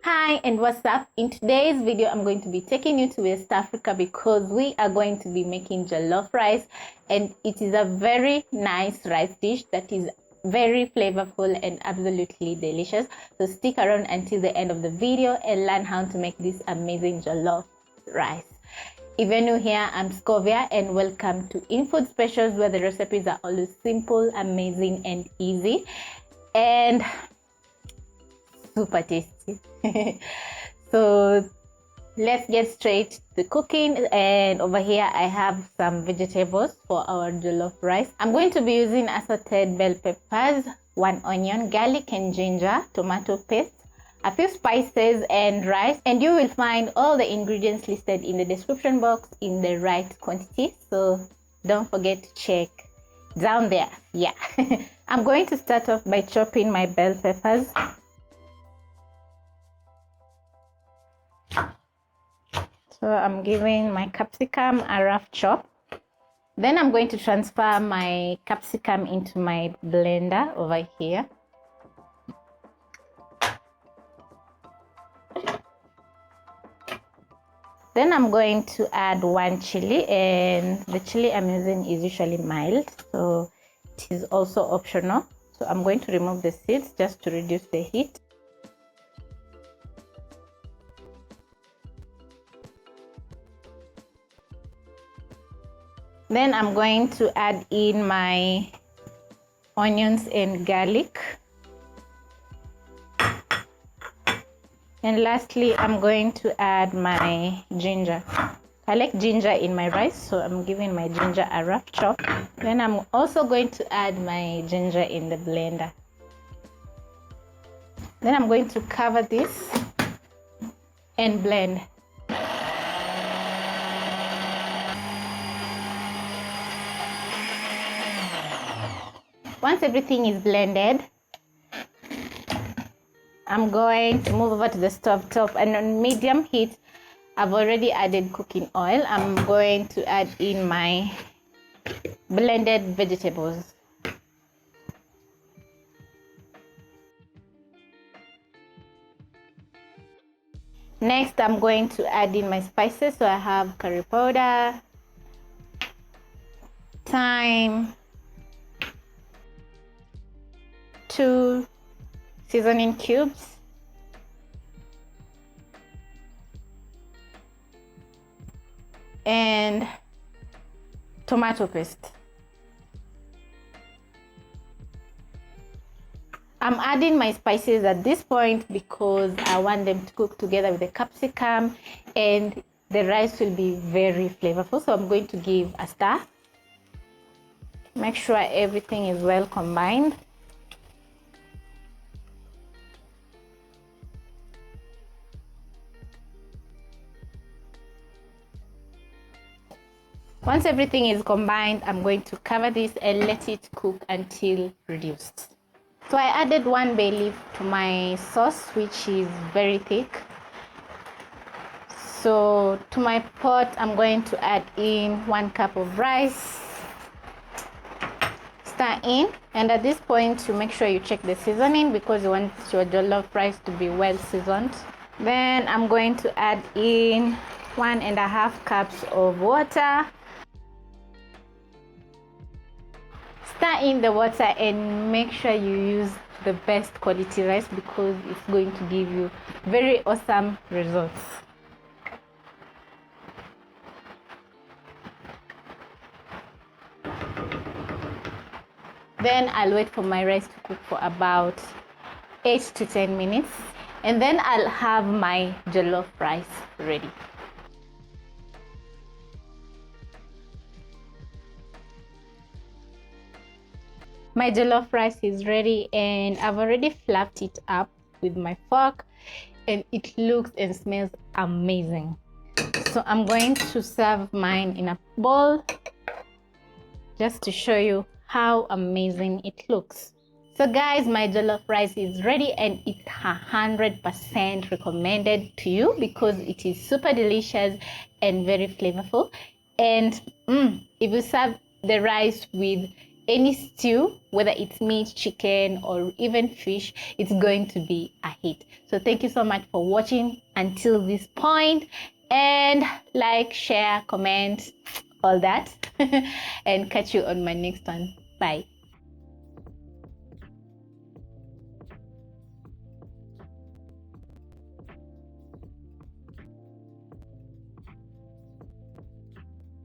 Hi and what's up? In today's video I'm going to be taking you to West Africa because we are going to be making jollof rice, and it is a very nice rice dish that is very flavorful and absolutely delicious. So stick around until the end of the video and learn how to make this amazing jollof rice. If you're new here, I'm Scovia and welcome to Infoods Specials, where the recipes are always simple, amazing and easy and super tasty. So let's get straight to the cooking. And over here I have some vegetables for our jollof rice. I'm going to be using assorted bell peppers, 1 onion, garlic and ginger, tomato paste, a few spices and rice, and you will find all the ingredients listed in the description box in the right quantity, so don't forget to check down there. Yeah. I'm going to start off by chopping my bell peppers. So I'm giving my capsicum a rough chop. Then I'm going to transfer my capsicum into my blender over here. Then I'm going to add 1 chili, and the chili I'm using is usually mild, so it is also optional. So I'm going to remove the seeds just to reduce the heat. Then I'm going to add in my onions and garlic. And lastly, I'm going to add my ginger. I like ginger in my rice, so I'm giving my ginger a rough chop. Then I'm also going to add my ginger in the blender. Then I'm going to cover this and blend. Once everything is blended, I'm going to move over to the stove top, and on medium heat I've already added cooking oil. I'm going to add in my blended vegetables. Next I'm going to add in my spices. So I have curry powder, thyme, 2 seasoning cubes, and tomato paste. I'm adding my spices at this point because I want them to cook together with the capsicum and the rice will be very flavorful. So I'm going to give a stir. Make sure everything is well combined. Once everything is combined, I'm going to cover this and let it cook until reduced. So I added 1 bay leaf to my sauce, which is very thick. So to my pot, I'm going to add in 1 cup of rice. Stir in, and at this point you make sure you check the seasoning because you want your jollof rice to be well seasoned. Then I'm going to add in 1.5 cups of water. Stir in the water and make sure you use the best quality rice because it's going to give you very awesome results. Then I'll wait for my rice to cook for about 8 to 10 minutes, and then I'll have my jollof rice ready. My jollof rice is ready, and I've already fluffed it up with my fork, and it looks and smells amazing. So I'm going to serve mine in a bowl just to show you how amazing it looks. So guys, my jollof rice is ready and it's 100% recommended to you because it is super delicious and very flavorful. And if you serve the rice with any stew, whether it's meat, chicken, or even fish, it's going to be a hit. So thank you so much for watching until this point, and like, share, comment, all that, and catch you on my next one. Bye.